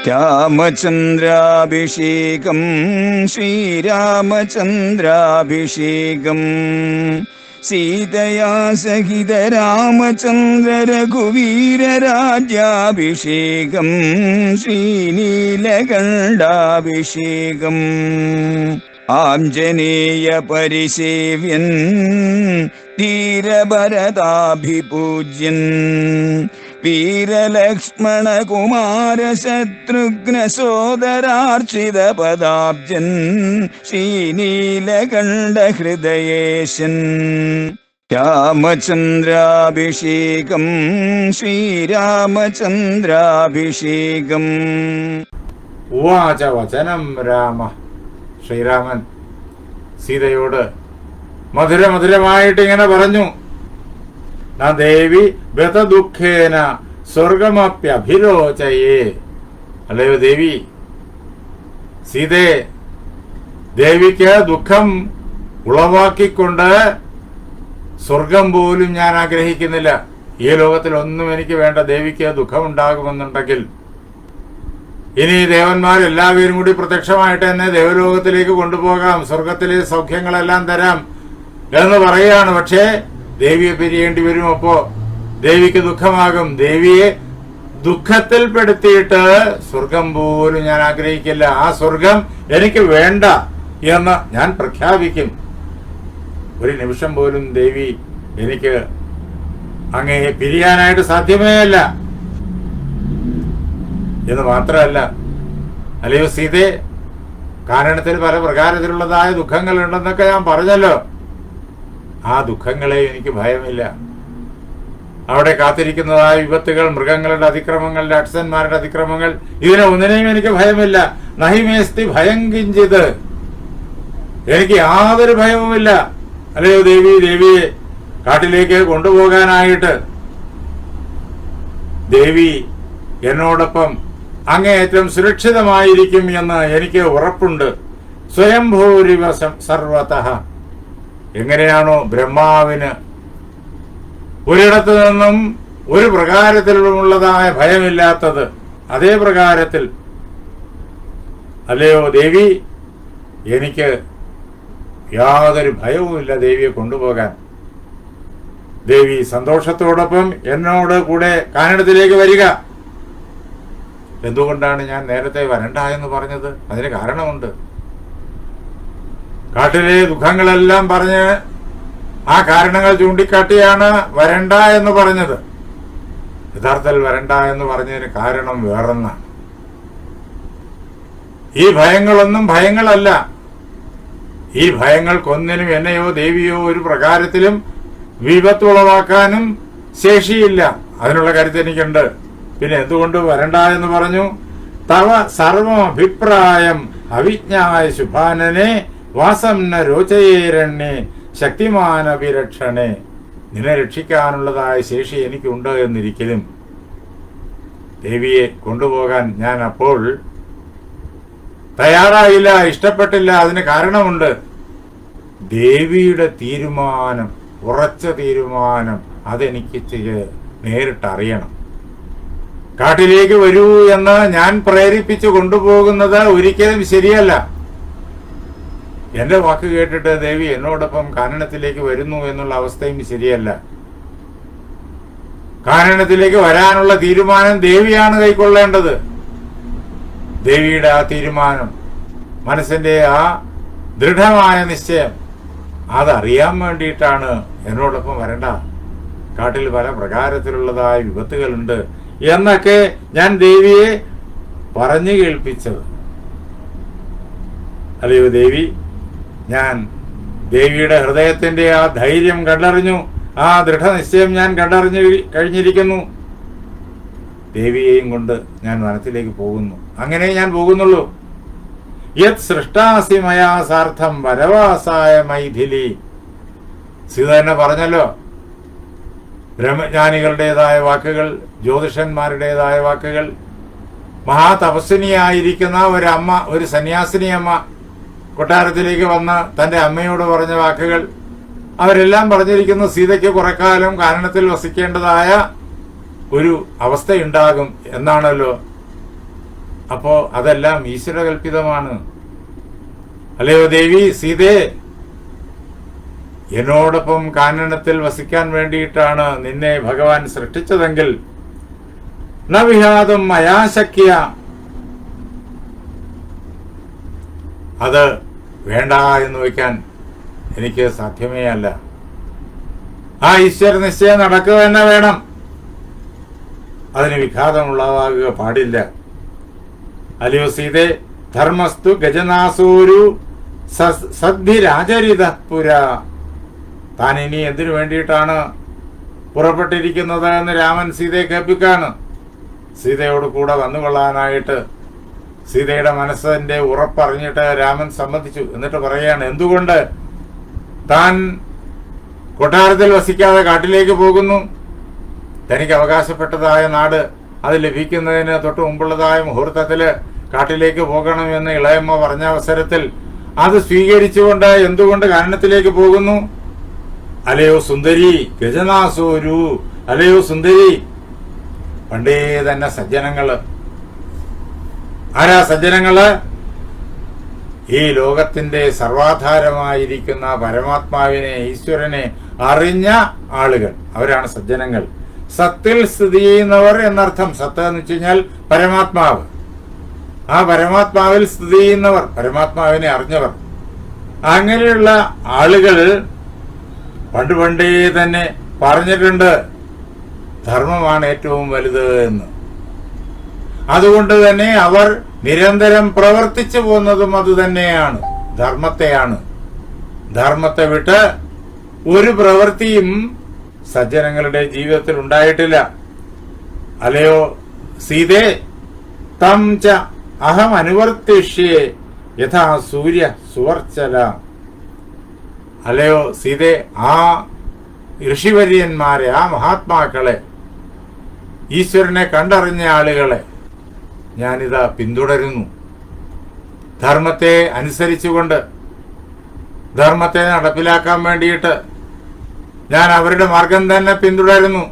രാമചന്ദ്രാഭിഷേകം ശ്രീരാമചന്ദ്രാഭിഷേകം സീതയാ സഹിത രാമചന്ദ്ര രഘുവീരരാജ്യാഭിഷേകം ശ്രീനീലകണ്ഠാഭിഷേകം ആഞ്ജനേയ പരിസേവ്യൻ ധീരഭരതാഭിപൂജ്യൻ വീരലക്ഷ്മണ കുമാര ശത്രുഘ്ന സോദരാർച്ചിത പദാബ്ജൻ ശ്രീനീലകണ്ഠ ഹൃദയേശൻ രാമചന്ദ്രാഭിഷേകം ശ്രീരാമചന്ദ്രാഭിഷേകം. ഉവാച വചനം രാമ. ശ്രീരാമൻ സീതയോട് മധുരമധുരമായിട്ട് ഇങ്ങനെ പറഞ്ഞു. ന ദേവി ബതദുഃഖേന സ്വർഗമപ്യഭിരോചയേ. അല്ലയോ ദേവി, സീതേ, ദേവിക്ക് ദുഃഖം ഉളവാക്കിക്കൊണ്ട് സ്വർഗം പോലും ഞാൻ ആഗ്രഹിക്കുന്നില്ല. ഈ ലോകത്തിൽ ഒന്നും എനിക്ക് വേണ്ട. ദേവിക്ക് ദുഃഖമുണ്ടാകുമെന്നുണ്ടെങ്കിൽ ഇനി ദേവന്മാരെല്ലാവരും കൂടി പ്രത്യക്ഷമായിട്ട് എന്നെ ദേവലോകത്തിലേക്ക് കൊണ്ടുപോകാം, സ്വർഗത്തിലെ സൗഖ്യങ്ങളെല്ലാം തരാം എന്ന് പറയുകയാണ്. പക്ഷേ ദേവിയെ പിരിയേണ്ടി വരും. അപ്പോ ദേവിക്ക് ദുഃഖമാകും. ദേവിയെ ദുഃഖത്തിൽപ്പെടുത്തിയിട്ട് സ്വർഗം പോലും ഞാൻ ആഗ്രഹിക്കില്ല. ആ സ്വർഗം എനിക്ക് വേണ്ട എന്ന് ഞാൻ പ്രഖ്യാപിക്കും. ഒരു നിമിഷം പോലും ദേവി എനിക്ക് അങ്ങയെ പിരിയാനായിട്ട് സാധ്യമേ അല്ല എന്ന് മാത്രമല്ല, അല്ലയോ സീതേ, കാരണത്തിൽ പല പ്രകാരത്തിലുള്ളതായ ദുഃഖങ്ങൾ ഉണ്ടെന്നൊക്കെ ഞാൻ പറഞ്ഞല്ലോ. ആ ദുഃഖങ്ങളെ എനിക്ക് ഭയമില്ല. അവിടെ കാത്തിരിക്കുന്നതായ വിപത്തുകൾ, മൃഗങ്ങളുടെ അതിക്രമങ്ങൾ, രാക്ഷസന്മാരുടെ അതിക്രമങ്ങൾ, ഇതിനെ ഒന്നിനെയും എനിക്ക് ഭയമില്ല. നഹിമേസ്തി ഭയം കിഞ്ചിത്. എനിക്ക് യാതൊരു ഭയവുമില്ല. അല്ലയോ ദേവി, ദേവിയെ കാട്ടിലേക്ക് കൊണ്ടുപോകാനായിട്ട് ദേവി എന്നോടൊപ്പം അങ്ങേയറ്റം സുരക്ഷിതമായിരിക്കും എന്ന് എനിക്ക് ഉറപ്പുണ്ട്. സ്വയംഭൂരിവ സർവതഃ. എങ്ങനെയാണോ ബ്രഹ്മാവിന് ഒരിടത്തു നിന്നും ഒരു പ്രകാരത്തിലുള്ളതായ ഭയമില്ലാത്തത്, അതേ പ്രകാരത്തിൽ അല്ലയോ ദേവി, എനിക്ക് യാതൊരു ഭയവുമില്ല ദേവിയെ കൊണ്ടുപോകാൻ. ദേവി സന്തോഷത്തോടൊപ്പം എന്നോട് കൂടെ കാനഡത്തിലേക്ക് വരിക. എന്തുകൊണ്ടാണ് ഞാൻ നേരത്തെ വരണ്ട എന്ന് പറഞ്ഞത്? അതിന് കാരണമുണ്ട്. കാട്ടിലെ ദുഃഖങ്ങളെല്ലാം പറഞ്ഞ് ആ കാരണങ്ങൾ ചൂണ്ടിക്കാട്ടിയാണ് വരണ്ട എന്ന് പറഞ്ഞത്. യഥാർത്ഥത്തിൽ വരണ്ട എന്ന് പറഞ്ഞതിന് കാരണം വേറൊന്നാണ്. ഈ ഭയങ്ങളൊന്നും ഭയങ്ങളല്ല. ഈ ഭയങ്ങൾക്കൊന്നിനും എന്നെയോ ദേവിയോ ഒരു പ്രകാരത്തിലും വിപത്തുളവാക്കാനും ശേഷിയില്ല. അതിനുള്ള കരുത്ത് എനിക്കുണ്ട്. പിന്നെ എന്തുകൊണ്ട് വരണ്ട എന്ന് പറഞ്ഞു? തവ സർവമഭിപ്രായം അവിജ്ഞായ ശുഭാനനെ വാസം ന രോചയേരണ്യേ ശക്തിമാനഭിരക്ഷണേ. നിന്നെ രക്ഷിക്കാനുള്ളതായ ശേഷി എനിക്കുണ്ട് എന്നിരിക്കലും ദേവിയെ കൊണ്ടുപോകാൻ ഞാൻ അപ്പോൾ തയ്യാറായില്ല, ഇഷ്ടപ്പെട്ടില്ല. അതിന് കാരണമുണ്ട്. ദേവിയുടെ തീരുമാനം, ഉറച്ച തീരുമാനം, അതെനിക്ക് നേരിട്ടറിയണം. കാട്ടിലേക്ക് വരൂ എന്ന് ഞാൻ പ്രേരിപ്പിച്ചു കൊണ്ടുപോകുന്നത് ഒരിക്കലും ശരിയല്ല. എന്റെ വാക്ക് കേട്ടിട്ട് ദേവി എന്നോടൊപ്പം കാനനത്തിലേക്ക് വരുന്നു എന്നുള്ള അവസ്ഥയും ശരിയല്ല. കാനനത്തിലേക്ക് വരാനുള്ള തീരുമാനം ദേവിയാണ് കൈക്കൊള്ളേണ്ടത്. ദേവിയുടെ ആ തീരുമാനം, മനസ്സിന്റെ ആ ദൃഢമായ നിശ്ചയം, അതറിയാൻ വേണ്ടിയിട്ടാണ് എന്നോടൊപ്പം വരണ്ട, കാട്ടിൽ പല പ്രകാരത്തിലുള്ളതായ വിപത്തുകളുണ്ട് എന്നൊക്കെ ഞാൻ ദേവിയെ പറഞ്ഞു കേൾപ്പിച്ചത്. അല്ലയോ ദേവി, ഞാൻ ദേവിയുടെ ഹൃദയത്തിന്റെ ആ ധൈര്യം കണ്ടറിഞ്ഞു. ആ ദൃഢനിശ്ചയം ഞാൻ കണ്ടറിഞ്ഞു കഴിഞ്ഞിരിക്കുന്നു. ദേവിയെയും കൊണ്ട് ഞാൻ വനത്തിലേക്ക് പോകുന്നു. അങ്ങനെ ഞാൻ പോകുന്നുള്ളൂ. യത് സൃഷ്ടാസി മയാ സാർത്ഥം വനവാസായ മൈഥിലി. സീത തന്നെ പറഞ്ഞല്ലോ, ബ്രഹ്മജ്ഞാനികളുടേതായ വാക്കുകൾ, ജ്യോതിഷന്മാരുടേതായ വാക്കുകൾ, മഹാതപസ്വിനിയായിരിക്കുന്ന ഒരമ്മ, ഒരു സന്യാസിനി അമ്മ കൊട്ടാരത്തിലേക്ക് വന്ന് തന്റെ അമ്മയോട് പറഞ്ഞ വാക്കുകൾ, അവരെല്ലാം പറഞ്ഞിരിക്കുന്നു സീതയ്ക്ക് കുറെ കാലം കാനനത്തിൽ വസിക്കേണ്ടതായ ഒരു അവസ്ഥയുണ്ടാകും എന്നാണല്ലോ. അപ്പോ അതെല്ലാം ഈശ്വരകൽപിതമാണ്. അല്ലയോ ദേവി സീതേ, എന്നോടൊപ്പം കാനനത്തിൽ വസിക്കാൻ വേണ്ടിയിട്ടാണ് നിന്നെ ഭഗവാൻ സൃഷ്ടിച്ചതെങ്കിൽ ന വിഹാതും മയാശക്യ, അത് വേണ്ട എന്ന് വയ്ക്കാൻ എനിക്ക് സാധ്യമേ അല്ല. ആ ഈശ്വര നിശ്ചയം നടക്കുക തന്നെ വേണം. അതിന് വിഘാതമുള്ളതാകുക പാടില്ല. അല്ലയോ സീതേ, ധർമ്മസ്തു ഗജനാസൂരു സദ്ഭിരാചരിത പുര. താൻ ഇനി എന്തിനു വേണ്ടിയിട്ടാണ് പുറപ്പെട്ടിരിക്കുന്നത് എന്ന് രാമൻ സീതയെ കേൾപ്പിക്കാണ്. സീതയോട് കൂടെ വന്നുകൊള്ളാനായിട്ട് സീതയുടെ മനസ്സിന്റെ ഉറപ്പറിഞ്ഞിട്ട് രാമൻ സമ്മതിച്ചു. എന്നിട്ട് പറയുകയാണ്, എന്തുകൊണ്ട് താൻ കൊട്ടാരത്തിൽ വസിക്കാതെ കാട്ടിലേക്ക് പോകുന്നു? തനിക്ക് അവകാശപ്പെട്ടതായ നാട് അത് ലഭിക്കുന്നതിന് തൊട്ട് മുമ്പുള്ളതായ മുഹൂർത്തത്തില് കാട്ടിലേക്ക് പോകണമെന്ന് ഇളയമ്മ പറഞ്ഞ അവസരത്തിൽ അത് സ്വീകരിച്ചുകൊണ്ട് എന്തുകൊണ്ട് കാനനത്തിലേക്ക് പോകുന്നു? അലയോ സുന്ദരി ഗജനാസൂരു, അലയോ സുന്ദരി, പണ്ടേ തന്നെ സജ്ജനങ്ങള്, ആരാ സജ്ജനങ്ങള്? ഈ ലോകത്തിന്റെ സർവാധാരമായിരിക്കുന്ന പരമാത്മാവിനെ, ഈശ്വരനെ അറിഞ്ഞ ആളുകൾ, അവരാണ് സജ്ജനങ്ങൾ. സത്തിൽ സ്ഥിതി ചെയ്യുന്നവർ എന്നർത്ഥം. സത്ത് എന്ന് വെച്ച് കഴിഞ്ഞാൽ പരമാത്മാവ്. ആ പരമാത്മാവിൽ സ്ഥിതി ചെയ്യുന്നവർ, പരമാത്മാവിനെ അറിഞ്ഞവർ. അങ്ങനെയുള്ള ആളുകൾ പണ്ട് പണ്ടേ തന്നെ പറഞ്ഞിട്ടുണ്ട് ധർമ്മമാണ് ഏറ്റവും വലുത് എന്ന്. അതുകൊണ്ട് തന്നെ അവർ നിരന്തരം പ്രവർത്തിച്ചു പോകുന്നതും അത് തന്നെയാണ്, ധർമ്മത്തെയാണ്. ധർമ്മത്തെ വിട്ട് ഒരു പ്രവൃത്തിയും സജ്ജനങ്ങളുടെ ജീവിതത്തിൽ ഉണ്ടായിട്ടില്ല. അല്ലയോ സീതേ, തം ച അഹം അനുവർത്തിഷ്യേ യഥാ സൂര്യ സുവർച്ചല. അല്ലയോ സീതേ, ആ ഋഷിവര്യന്മാരെ, ആ മഹാത്മാക്കളെ, ഈശ്വരനെ കണ്ടറിഞ്ഞ ആളുകളെ ഞാനിതാ പിന്തുടരുന്നു. ധർമ്മത്തെ അനുസരിച്ചുകൊണ്ട്, ധർമ്മത്തെ നടപ്പിലാക്കാൻ വേണ്ടിയിട്ട് ഞാൻ അവരുടെ മാർഗം തന്നെ പിന്തുടരുന്നു.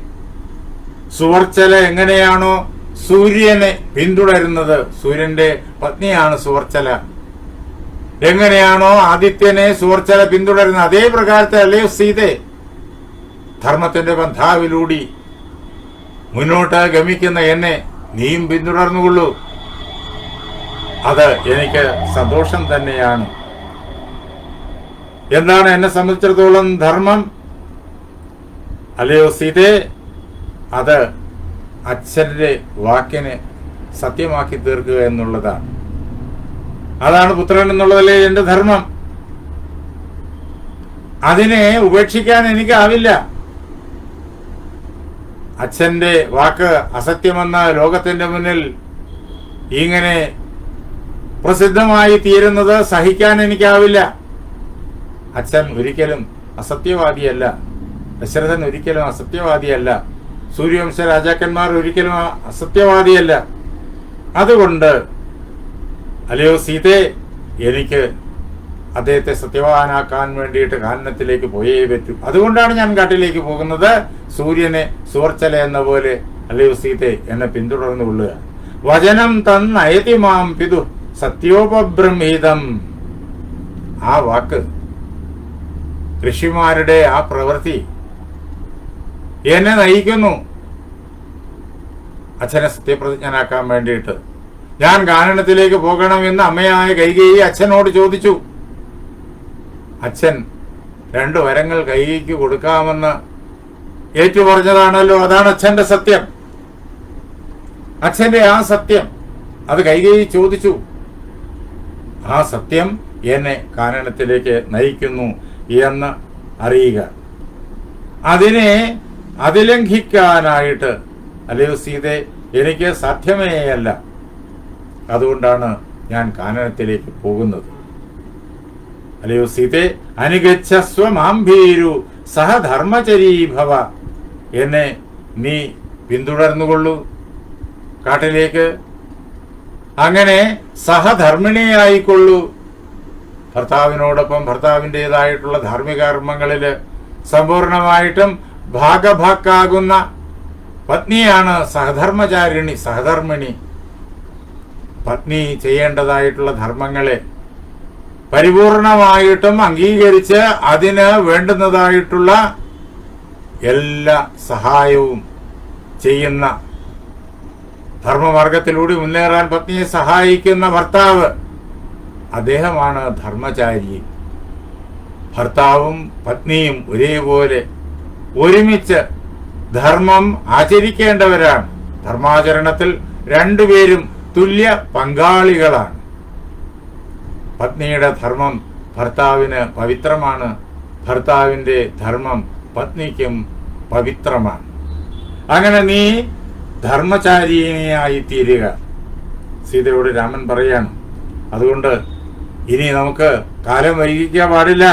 സുവർച്ചല എങ്ങനെയാണോ സൂര്യനെ പിന്തുടരുന്നത്, സൂര്യന്റെ പത്നിയാണ് സുവർച്ചല, എങ്ങനെയാണോ ആദിത്യനെ സുവർച്ചല പിന്തുടരുന്നത്, അതേ പ്രകാരത്തെ അല്ലയോ സീതേ, ധർമ്മത്തിന്റെ പന്ഥാവിലൂടി മുന്നോട്ട് ഗമിക്കുന്ന എന്നെ നീയും പിന്തുടർന്നുകൊള്ളൂ. അത് എനിക്ക് സന്തോഷം തന്നെയാണ്. എന്താണ് എന്നെ സംബന്ധിച്ചിടത്തോളം ധർമ്മം? അല്ലയോ സീതേ, അത് അച്ഛന്റെ വാക്കിനെ സത്യമാക്കി തീർക്കുക എന്നുള്ളതാണ്. അതാണ് പുത്രൻ എന്നുള്ളതല്ലേ എന്റെ ധർമ്മം. അതിനെ ഉപേക്ഷിക്കാൻ എനിക്കാവില്ല. അച്ഛന്റെ വാക്ക് അസത്യമെന്ന ലോകത്തിന്റെ മുന്നിൽ ഇങ്ങനെ പ്രസിദ്ധമായി തീരുന്നത് സഹിക്കാൻ എനിക്കാവില്ല. അച്ഛൻ ഒരിക്കലും അസത്യവാദിയല്ല, ദശരഥൻ ഒരിക്കലും അസത്യവാദിയല്ല, സൂര്യവംശ രാജാക്കന്മാർ ഒരിക്കലും അസത്യവാദിയല്ല. അതുകൊണ്ട് അല്ലയോ സീതേ, എനിക്ക് അദ്ദേഹത്തെ സത്യവാനാക്കാൻ വേണ്ടിയിട്ട് കാനനത്തിലേക്ക് പോയേ പറ്റൂ. അതുകൊണ്ടാണ് ഞാൻ കാട്ടിലേക്ക് പോകുന്നത്. സൂര്യനെ സുവർച്ചല എന്ന പോലെ അല്ലയോ സീതേ, എന്നെ പിന്തുടർന്നു കൊള്ളുക. വചനം തന്നയതി മാം പിതു സത്യോപബ്രഹ്മീതം. ആ വാക്ക്, ഋഷിമാരുടെ ആ പ്രവൃത്തി എന്നെ നയിക്കുന്നു അച്ഛനെ സത്യപ്രതിജ്ഞനാക്കാൻ വേണ്ടിയിട്ട്. ഞാൻ കാനനത്തിലേക്ക് പോകണമെന്ന് അമ്മയായ കൈകേയി അച്ഛനോട് ചോദിച്ചു. അച്ഛൻ 2 വരങ്ങൾ കൈകേയിക്ക് കൊടുക്കാമെന്ന് ഏറ്റുപറഞ്ഞതാണല്ലോ. അതാണ് അച്ഛന്റെ സത്യം. അച്ഛന്റെ ആ സത്യം അത് കൈകേയി ചോദിച്ചു. ആ സത്യം എന്നെ കാനനത്തിലേക്ക് നയിക്കുന്നു എന്ന് അറിയുക. അതിനെ അതിലംഘിക്കാനായിട്ട് അല്ലയോ സീതേ, എനിക്ക് സാധ്യമേയല്ല. അതുകൊണ്ടാണ് ഞാൻ കാനനത്തിലേക്ക് പോകുന്നത്. അല്ലയോ സീതേ, അനുഗച്ഛസ്വ മാംഭീരു സഹധർമ്മചരീഭവ. എന്നെ നീ പിന്തുടർന്നുകൊള്ളൂ കാട്ടിലേക്ക്. അങ്ങനെ സഹധർമ്മിണിയായിക്കൊള്ളൂ. ഭർത്താവിനോടൊപ്പം ഭർത്താവിൻ്റെതായിട്ടുള്ള ധാർമ്മിക കർമ്മങ്ങളില് സമ്പൂർണമായിട്ടും ഭാഗഭാക്കാകുന്ന പത്നിയാണ് സഹധർമ്മചാരിണി, സഹധർമ്മിണി. പത്നി ചെയ്യേണ്ടതായിട്ടുള്ള ധർമ്മങ്ങളെ പരിപൂർണമായിട്ടും അംഗീകരിച്ച് അതിന് വേണ്ടുന്നതായിട്ടുള്ള എല്ലാ സഹായവും ചെയ്യുന്ന, ധർമ്മമാർഗത്തിലൂടെ മുന്നേറാൻ പത്നിയെ സഹായിക്കുന്ന ഭർത്താവ്, അദ്ദേഹമാണ് ധർമ്മചാരി. ഭർത്താവും പത്നിയും ഒരേപോലെ ഒരുമിച്ച് ധർമ്മം ആചരിക്കേണ്ടവരാണ്. ധർമാചരണത്തിൽ രണ്ടുപേരും തുല്യ പങ്കാളികളാണ്. പത്നിയുടെ ധർമ്മം ഭർത്താവിന് പവിത്രമാണ്, ഭർത്താവിൻ്റെ ധർമ്മം പത്നിക്കും പവിത്രമാണ്. അങ്ങനെ നീ ധർമ്മചാരിണിയായി തീരുക. സീതയോട് രാമൻ പറയാണ്. അതുകൊണ്ട് ഇനി നമുക്ക് കാലം വൈകിക്കാൻ പാടില്ല.